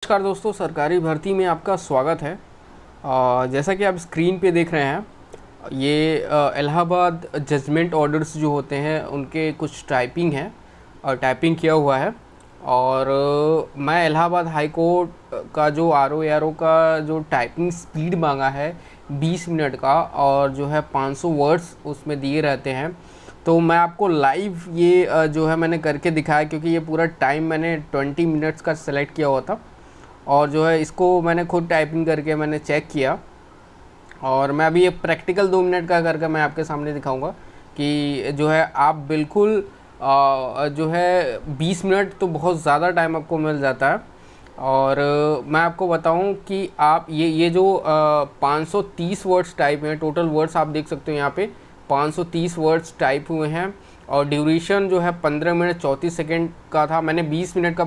नमस्कार दोस्तों, सरकारी भर्ती में आपका स्वागत है। जैसा कि आप स्क्रीन पे देख रहे हैं, ये इलाहाबाद जजमेंट ऑर्डर्स जो होते हैं उनके कुछ टाइपिंग है और टाइपिंग किया हुआ है। और मैं इलाहाबाद हाई कोर्ट का जो आर ओ का जो टाइपिंग स्पीड मांगा है 20 मिनट का, और जो है 500 वर्ड्स उसमें दिए रहते हैं। तो मैं आपको लाइव ये जो है मैंने करके दिखाया, क्योंकि ये पूरा टाइम मैंने 20 मिनट्स का सेलेक्ट किया हुआ था। और जो है इसको मैंने खुद टाइपिंग करके मैंने चेक किया, और मैं अभी ये प्रैक्टिकल 2 मिनट का करके मैं आपके सामने दिखाऊंगा कि जो है आप बिल्कुल जो है 20 मिनट तो बहुत ज़्यादा टाइम आपको मिल जाता है। और मैं आपको बताऊं कि आप ये जो 530 वर्ड्स टाइप हैं, टोटल वर्ड्स आप देख सकते हो यहाँ पे 530 वर्ड्स टाइप हुए हैं। और ड्यूरेशन जो है 15 मिनट 34 सेकेंड का था। मैंने 20 मिनट का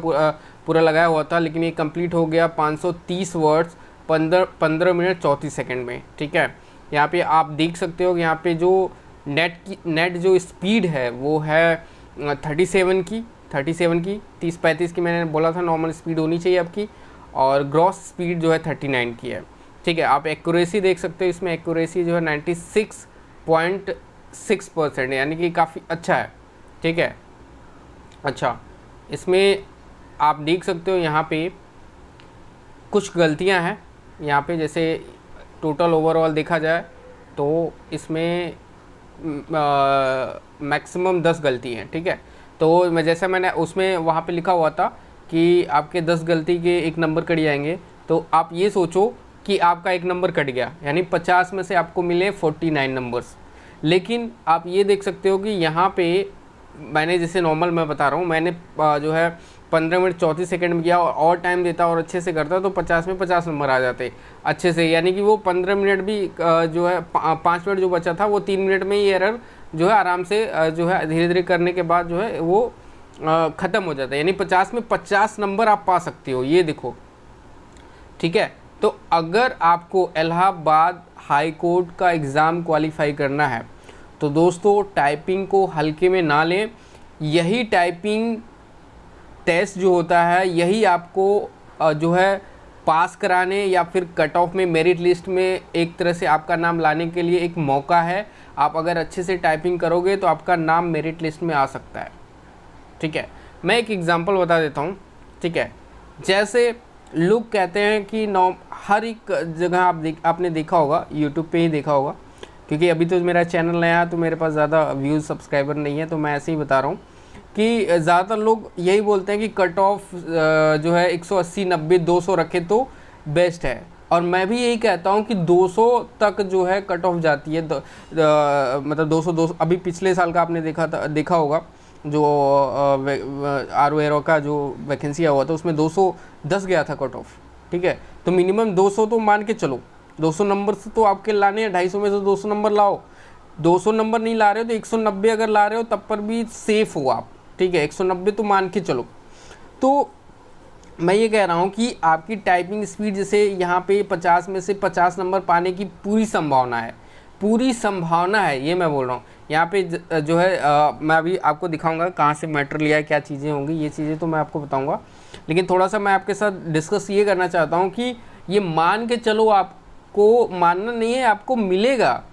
पूरा लगाया हुआ था, लेकिन ये कंप्लीट हो गया 530 वर्ड्स 15 मिनट 34 सेकेंड में। ठीक है, यहाँ पे आप देख सकते हो कि यहाँ पे जो नेट जो स्पीड है वो है 37 की 30-35 की मैंने बोला था नॉर्मल स्पीड होनी चाहिए आपकी। और ग्रॉस स्पीड जो है 39 की है। ठीक है, आप एक्यूरेसी देख सकते हो, इसमें एक्यूरेसी जो है 96.6%, यानी कि काफ़ी अच्छा है। ठीक है, अच्छा, इसमें आप देख सकते हो यहाँ पे कुछ गलतियाँ हैं। यहाँ पे जैसे टोटल ओवरऑल देखा जाए तो इसमें मैक्सिमम 10 गलती हैं। ठीक है, तो मैंने उसमें वहाँ पे लिखा हुआ था कि आपके 10 गलती के 1 नंबर कट जाएंगे। तो आप ये सोचो कि आपका 1 नंबर कट गया, यानी 50 में से आपको मिले 49 नंबर्स। लेकिन आप ये देख सकते हो कि यहाँ पे मैंने जैसे नॉर्मल मैं बता रहा हूँ, मैंने जो है 15 मिनट 34 सेकंड में किया और टाइम देता और अच्छे से करता तो 50 में 50 नंबर आ जाते अच्छे से। यानी कि वो 15 मिनट भी जो है 5 मिनट जो बचा था वो 3 मिनट में ही एरर जो है आराम से जो है धीरे धीरे करने के बाद जो है वो ख़त्म हो जाता है। यानी 50 में 50 नंबर आप पा सकते हो, ये देखो। ठीक है, तो अगर आपको इलाहाबाद हाई कोर्ट का एग्ज़ाम क्वालिफाई करना है तो दोस्तों टाइपिंग को हल्के में ना लें। यही टाइपिंग टेस्ट जो होता है यही आपको जो है पास कराने या फिर कट ऑफ में मेरिट लिस्ट में एक तरह से आपका नाम लाने के लिए एक मौका है। आप अगर अच्छे से टाइपिंग करोगे तो आपका नाम मेरिट लिस्ट में आ सकता है। ठीक है, मैं एक एग्जांपल बता देता हूँ। ठीक है, जैसे लोग कहते हैं कि हर एक जगह आपने देखा होगा, यूट्यूब पे ही देखा होगा, क्योंकि अभी तो मेरा चैनल नया है तो मेरे पास ज़्यादा व्यूज़ सब्सक्राइबर नहीं है, तो मैं ऐसे ही बता रहा हूँ कि ज़्यादातर लोग यही बोलते हैं कि कट ऑफ जो है 180 90 200 रखे तो बेस्ट है। और मैं भी यही कहता हूँ कि 200 तक जो है कट ऑफ जाती है। मतलब 200 अभी पिछले साल का आपने देखा होगा जो आर का जो वैकेंसी आया हुआ था उसमें 210 गया था कट ऑफ। ठीक है, तो मिनिमम 200 तो मान के चलो, 200 नंबर से तो आपके लाने हैं, 250 में से 200 नंबर लाओ। 200 नंबर नहीं ला रहे हो तो 190 अगर ला रहे हो तब पर भी सेफ हो आप। ठीक है, 190 तो मान के चलो। तो मैं ये कह रहा हूँ कि आपकी टाइपिंग स्पीड जैसे यहाँ पे 50 में से 50 नंबर पाने की पूरी संभावना है, ये मैं बोल रहा हूँ। यहाँ पे जो है मैं अभी आपको दिखाऊंगा कहाँ से मैटर लिया है, क्या चीज़ें होंगी, ये चीज़ें तो मैं आपको बताऊंगा। लेकिन थोड़ा सा मैं आपके साथ डिस्कस ये करना चाहता हूँ कि ये मान के चलो, आपको मानना नहीं है, आपको मिलेगा।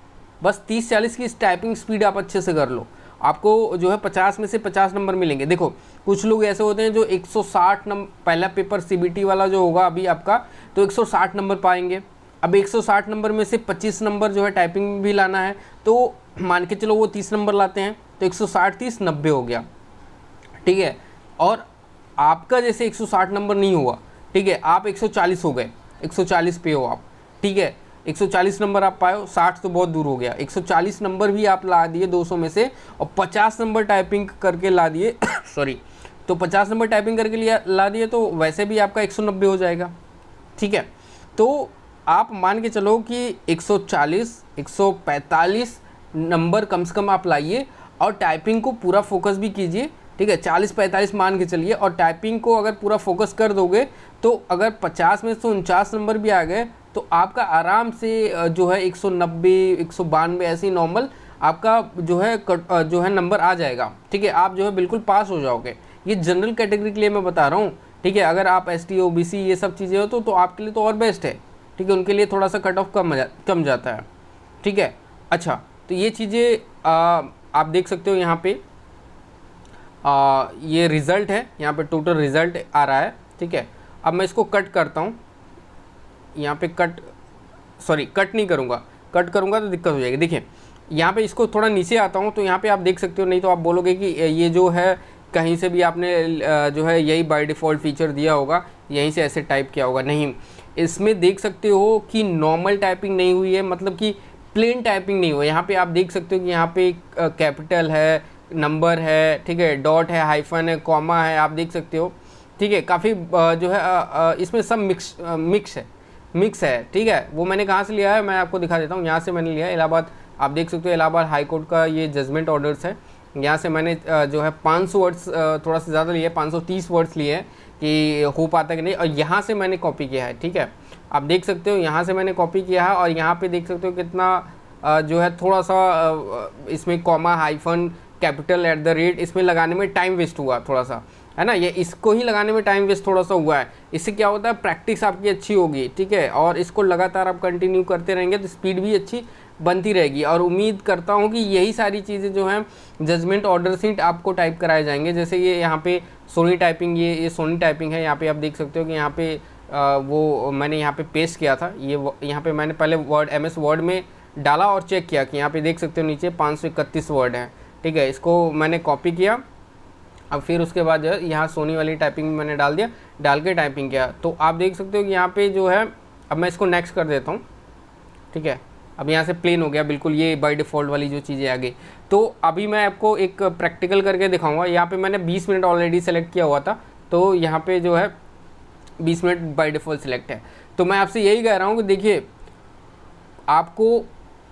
बस 30-40 की टाइपिंग स्पीड आप अच्छे से कर लो, आपको जो है 50 में से 50 नंबर मिलेंगे। देखो कुछ लोग ऐसे होते हैं जो 160 नंबर, पहला पेपर सीबीटी वाला जो होगा अभी आपका, तो 160 नंबर पाएंगे। अब 160 नंबर में से 25 नंबर जो है टाइपिंग भी लाना है, तो मान के चलो वो 30 नंबर लाते हैं, तो 160 30 90 हो गया। ठीक है, और आपका जैसे 160 नंबर नहीं हुआ, ठीक है, आप 140 हो गए, 140 पे हो आप। ठीक है, 140 नंबर आप पाए हो, 60 तो बहुत दूर हो गया, 140 नंबर भी आप ला दिए 200 में से, और 50 नंबर टाइपिंग करके ला दिए सॉरी, तो 50 नंबर टाइपिंग करके ला दिए तो वैसे भी आपका 190 हो जाएगा। ठीक है, तो आप मान के चलो कि 140 145 नंबर कम से कम आप लाइए, और टाइपिंग को पूरा फोकस भी कीजिए। ठीक है, 40-45 मान के चलिए, और टाइपिंग को अगर पूरा फोकस कर दोगे तो अगर 50 में से 49 नंबर भी आ गए तो आपका आराम से जो है 190 192 ऐसे ही नॉर्मल आपका जो है नंबर आ जाएगा। ठीक है, आप जो है बिल्कुल पास हो जाओगे। ये जनरल कैटेगरी के लिए मैं बता रहा हूँ ठीक है। अगर आप ST OBC ये सब चीज़ें हो तो आपके लिए तो और बेस्ट है, ठीक है। उनके लिए थोड़ा सा कट ऑफ कम जाता है, ठीक है। अच्छा, तो ये चीज़ें आप देख सकते हो यहाँ पे ये रिज़ल्ट है, यहाँ पे टोटल रिज़ल्ट आ रहा है, ठीक है। अब मैं इसको कट करता हूँ, यहाँ पे कट नहीं करूँगा, कट करूँगा तो दिक्कत हो जाएगी। देखिए यहाँ पे इसको थोड़ा नीचे आता हूँ तो यहाँ पे आप देख सकते हो, नहीं तो आप बोलोगे कि ये जो है कहीं से भी आपने जो है यही बाय डिफ़ॉल्ट फीचर दिया होगा, यहीं से ऐसे टाइप किया होगा। नहीं, इसमें देख सकते हो कि नॉर्मल टाइपिंग नहीं हुई है, मतलब कि प्लेन टाइपिंग नहीं हुई। यहाँ पे आप देख सकते हो कि यहाँ पे कैपिटल है, नंबर है, ठीक है, डॉट है, हाइफन है, कॉमा है, आप देख सकते हो, ठीक है। काफ़ी जो है इसमें सब मिक्स है, ठीक है। वो मैंने कहाँ से लिया है मैं आपको दिखा देता हूँ। यहाँ से मैंने लिया है इलाहाबाद, आप देख सकते हो इलाहाबाद हाई कोर्ट का ये जजमेंट ऑर्डर्स है। यहाँ से मैंने जो है 500 वर्ड्स थोड़ा सा ज़्यादा लिए, 530 वर्ड्स लिए हैं कि हो पाता कि नहीं, और यहाँ से मैंने कॉपी किया है, ठीक है। आप देख सकते हो यहाँ से मैंने कॉपी किया है, और यहाँ पे देख सकते हो कितना जो है थोड़ा सा इसमें कॉमा, हाइफन, कैपिटल, @ इसमें लगाने में टाइम वेस्ट हुआ थोड़ा सा, है ना। ये इसको ही लगाने में टाइम वेस्ट थोड़ा सा हुआ है। इससे क्या होता है, प्रैक्टिस आपकी अच्छी होगी, ठीक है, और इसको लगातार आप कंटिन्यू करते रहेंगे तो स्पीड भी अच्छी बनती रहेगी। और उम्मीद करता हूँ कि यही सारी चीज़ें जो हैं जजमेंट ऑर्डर सीट आपको टाइप कराए जाएंगे। जैसे ये यहाँ पे सोनी टाइपिंग, ये सोनी टाइपिंग है। यहाँ पे आप देख सकते हो कि यहाँ पे वो मैंने यहाँ पे पेस्ट किया था, ये यहाँ पे मैंने पहले MS वर्ड में डाला और चेक किया कि यहाँ पे देख सकते हो नीचे 531 वर्ड हैं, ठीक है। इसको मैंने कॉपी किया, अब फिर उसके बाद जो है यहाँ सोनी वाली टाइपिंग में मैंने डाल दिया, डाल के टाइपिंग किया, तो आप देख सकते हो कि यहाँ पे जो है, अब मैं इसको नेक्स्ट कर देता हूँ, ठीक है। अब यहाँ से प्लेन हो गया बिल्कुल, ये बाय डिफ़ॉल्ट वाली जो चीज़ें आ गई। तो अभी मैं आपको एक प्रैक्टिकल करके दिखाऊंगा। यहाँ पे मैंने 20 मिनट ऑलरेडी सेलेक्ट किया हुआ था, तो यहाँ पे जो है 20 मिनट बाय डिफ़ॉल्ट सेलेक्ट है। तो मैं आपसे यही कह रहा हूँ कि देखिए, आपको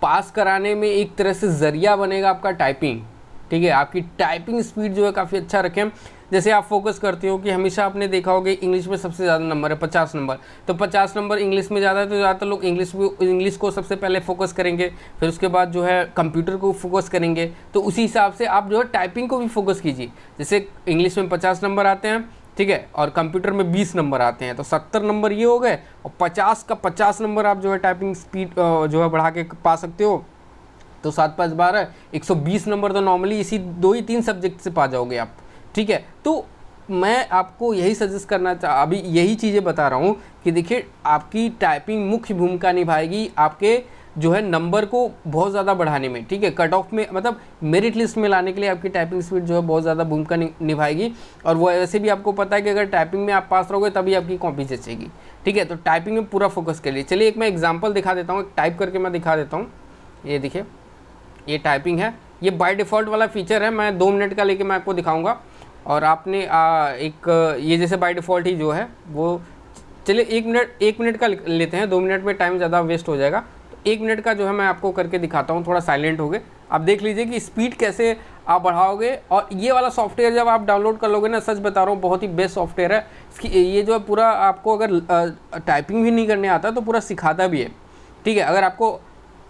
पास कराने में एक तरह से ज़रिया बनेगा आपका टाइपिंग, ठीक है। आपकी टाइपिंग स्पीड जो है काफ़ी अच्छा रखें। जैसे आप फोकस करते हो कि हमेशा आपने देखा होगा इंग्लिश में सबसे ज़्यादा नंबर है 50 नंबर, तो 50 नंबर इंग्लिश में ज़्यादा है, तो ज़्यादातर लोग इंग्लिश को सबसे पहले फोकस करेंगे, फिर उसके बाद जो है कंप्यूटर को फोकस करेंगे। तो उसी हिसाब से आप जो है टाइपिंग को भी फोकस कीजिए। जैसे इंग्लिश में 50 नंबर आते हैं, ठीक है, और कंप्यूटर में 20 नंबर आते हैं, तो 70 नंबर ये हो गए, और 50 का 50 नंबर आप जो है टाइपिंग स्पीड जो है बढ़ा के पा सकते हो। तो 7 5 12 120 नंबर तो नॉर्मली इसी 2 ही 3 सब्जेक्ट से पा जाओगे आप, ठीक है। तो मैं आपको यही सजेस्ट करना अभी यही चीज़ें बता रहा हूँ कि देखिए, आपकी टाइपिंग मुख्य भूमिका निभाएगी आपके जो है नंबर को बहुत ज़्यादा बढ़ाने में, ठीक है। कट ऑफ में, मतलब मेरिट लिस्ट में लाने के लिए आपकी टाइपिंग स्पीड जो है बहुत ज़्यादा भूमिका निभाएगी। और वो वैसे भी आपको पता है कि अगर टाइपिंग में आप पास रहोगे तभी आपकी कॉपी जचेगी, ठीक है। तो टाइपिंग में पूरा फोकस करिए। चलिए एक मैं एग्जाम्पल दिखा देता हूँ, टाइप करके मैं दिखा देता हूँ। ये देखिए, ये टाइपिंग है, ये बाय डिफ़ॉल्ट वाला फीचर है। मैं 2 मिनट का लेके मैं आपको दिखाऊंगा, और आपने ये जैसे बाय डिफ़ॉल्ट ही जो है वो, चलिए 1 मिनट का लेते हैं, 2 मिनट में टाइम ज़्यादा वेस्ट हो जाएगा। तो 1 मिनट का जो है मैं आपको करके दिखाता हूँ, थोड़ा साइलेंट हो गए। आप देख लीजिए कि स्पीड कैसे आप बढ़ाओगे। और ये वाला सॉफ्टवेयर जब आप डाउनलोड कर लोगे ना, सच बता रहा हूँ, बहुत ही बेस्ट सॉफ्टवेयर है। इसकी ये जो है पूरा आपको अगर टाइपिंग भी नहीं करने आता तो पूरा सिखाता भी है, ठीक है।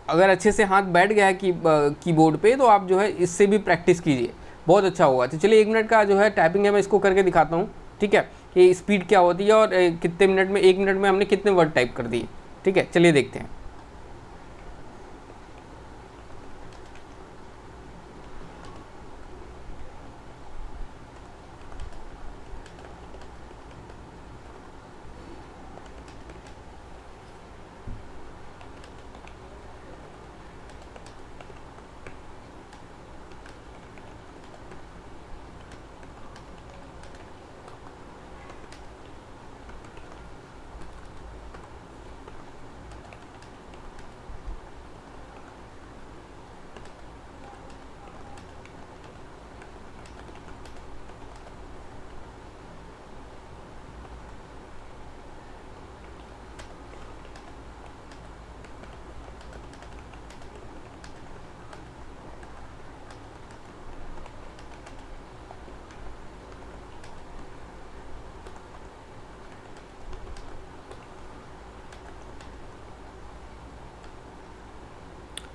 अगर अच्छे से हाथ बैठ गया है कीबोर्ड पे, तो आप जो है इससे भी प्रैक्टिस कीजिए, बहुत अच्छा होगा। तो चलिए 1 मिनट का जो है टाइपिंग है, मैं इसको करके दिखाता हूँ, ठीक है, कि स्पीड क्या होती है और कितने मिनट में, 1 मिनट में हमने कितने वर्ड टाइप कर दिए, ठीक है। चलिए देखते हैं।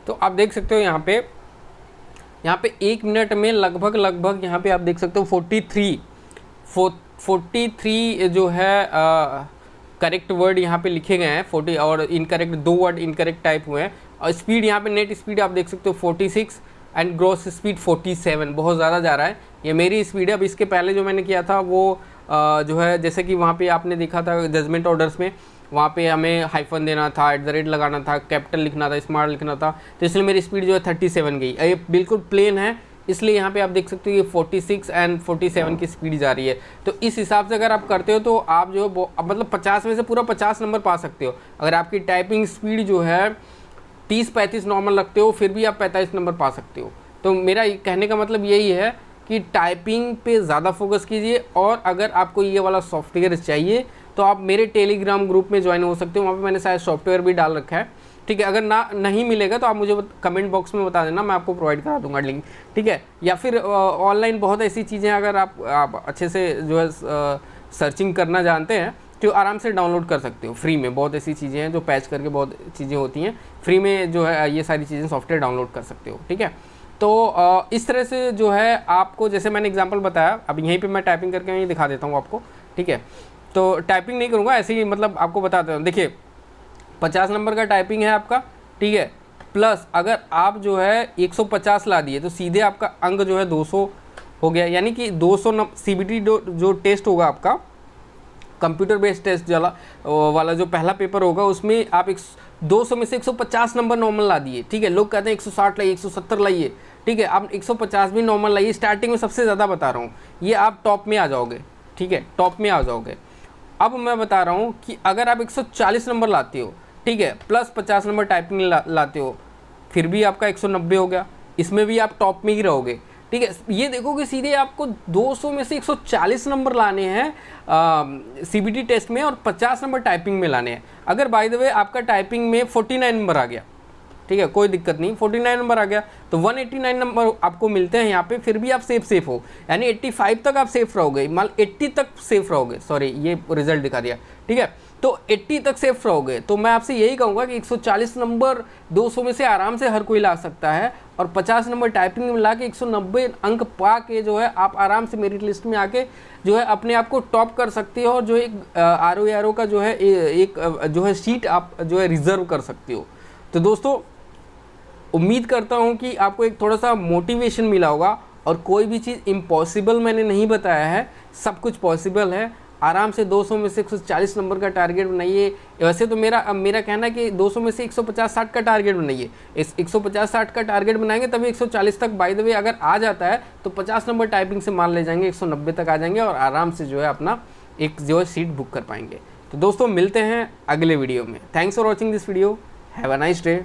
तो आप देख सकते हो यहाँ पे 1 मिनट में लगभग यहाँ पे आप देख सकते हो 43 जो है करेक्ट वर्ड यहाँ पे लिखे गए हैं 40, और इनकरेक्ट 2 वर्ड इनकरेक्ट टाइप हुए हैं। और स्पीड यहाँ पे नेट स्पीड आप देख सकते हो 46 एंड ग्रॉस स्पीड 47, बहुत ज़्यादा जा रहा है। ये मेरी स्पीड है। अब इसके पहले जो मैंने किया था वो जो है जैसे कि वहाँ पे आपने देखा था जजमेंट ऑर्डर्स में, वहाँ पे हमें हाइफन देना था, @ लगाना था, कैपिटल लिखना था, स्मॉल लिखना था, तो इसलिए मेरी स्पीड जो है 37 गई। ये बिल्कुल प्लेन है, इसलिए यहाँ पे आप देख सकते हो ये 46 एंड 47 की स्पीड जा रही है। तो इस हिसाब से अगर आप करते हो तो आप जो है मतलब 50 में से पूरा 50 नंबर पा सकते हो। अगर आपकी टाइपिंग स्पीड जो है 30-35 नॉर्मल रखते हो फिर भी आप 45 नंबर पा सकते हो। तो मेरा कहने का मतलब यही है कि टाइपिंग पे ज़्यादा फोकस कीजिए, और अगर आपको ये वाला सॉफ्टवेयर चाहिए तो आप मेरे टेलीग्राम ग्रुप में ज्वाइन हो सकते हो। वहाँ पे मैंने शायद सॉफ्टवेयर भी डाल रखा है, ठीक है। अगर नहीं मिलेगा तो आप मुझे कमेंट बॉक्स में बता देना, मैं आपको प्रोवाइड करा दूंगा लिंक, ठीक है। या फिर ऑनलाइन बहुत ऐसी चीज़ें अगर आप अच्छे से जो है सर्चिंग करना जानते हैं तो आराम से डाउनलोड कर सकते हो फ्री में। बहुत ऐसी चीज़ें हैं जो पैच करके बहुत चीज़ें होती हैं फ्री में, जो है ये सारी चीज़ें सॉफ्टवेयर डाउनलोड कर सकते हो, ठीक है। तो इस तरह से जो है आपको, जैसे मैंने एग्जांपल बताया, अब यहीं पे मैं टाइपिंग करके यहीं दिखा देता हूँ आपको, ठीक है। तो टाइपिंग नहीं करूँगा, ऐसे ही मतलब आपको बताता हूँ। देखिए 50 नंबर का टाइपिंग है आपका, ठीक है। प्लस अगर आप जो है 150 ला दिए तो सीधे आपका अंक जो है 200 हो गया। यानी कि 200 CBT जो टेस्ट होगा आपका, कंप्यूटर बेस्ड टेस्ट वाला जो पहला पेपर होगा, उसमें आप 200 में से 150 नंबर नॉर्मल ला दिए, ठीक है। लोग कहते हैं 160 लाइए, 170 लाइए, ठीक है। आप 150 भी नॉर्मल लाइए। स्टार्टिंग में सबसे ज़्यादा बता रहा हूँ, ये आप टॉप में आ जाओगे, ठीक है, टॉप में आ जाओगे। अब मैं बता रहा हूँ कि अगर आप 140 नंबर लाते हो, ठीक है, प्लस 50 नंबर टाइपिंग लाते हो, फिर भी आपका 190 हो गया। इसमें भी आप टॉप में ही रहोगे, ठीक है। ये देखो कि सीधे आपको 200 में से 140 नंबर लाने हैं CBT टेस्ट में, और 50 नंबर टाइपिंग में लाने हैं। अगर बाय द वे आपका टाइपिंग में 49 नंबर आ गया, ठीक है, कोई दिक्कत नहीं, 49 नंबर आ गया तो 189 नंबर आपको मिलते हैं यहाँ पे, फिर भी आप सेफ हो। यानी 85 तक आप सेफ रहोगे, मान 80 तक सेफ रहोगे, सॉरी ये रिजल्ट दिखा दिया, ठीक है। तो 80 तक सेफ रहोगे। तो मैं आपसे यही कहूँगा कि 140 नंबर 200 में से आराम से हर कोई ला सकता है, और 50 नंबर टाइपिंग में ला के 190 अंक पा के जो है आप आराम से मेरिट लिस्ट में आके जो है अपने आप को टॉप कर सकते हो, और जो एक RO का जो है एक जो है सीट आप जो है रिजर्व कर सकते हो। तो दोस्तों उम्मीद करता हूँ कि आपको एक थोड़ा सा मोटिवेशन मिला होगा, और कोई भी चीज़ इम्पॉसिबल मैंने नहीं बताया है, सब कुछ पॉसिबल है। आराम से 200 में से 140 नंबर का टारगेट बनाइए। वैसे तो मेरा कहना है कि 200 में से 150-60 का टारगेट बनाइए। इस 150-60 का टारगेट बनाएंगे तभी 140 तक बाय द वे अगर आ जाता है तो 50 नंबर टाइपिंग से मान ले जाएंगे, 190 तक आ जाएंगे, और आराम से जो है अपना एक जो है सीट बुक कर पाएंगे। तो दोस्तों मिलते हैं अगले वीडियो में। Thanks for watching this video, have a nice day.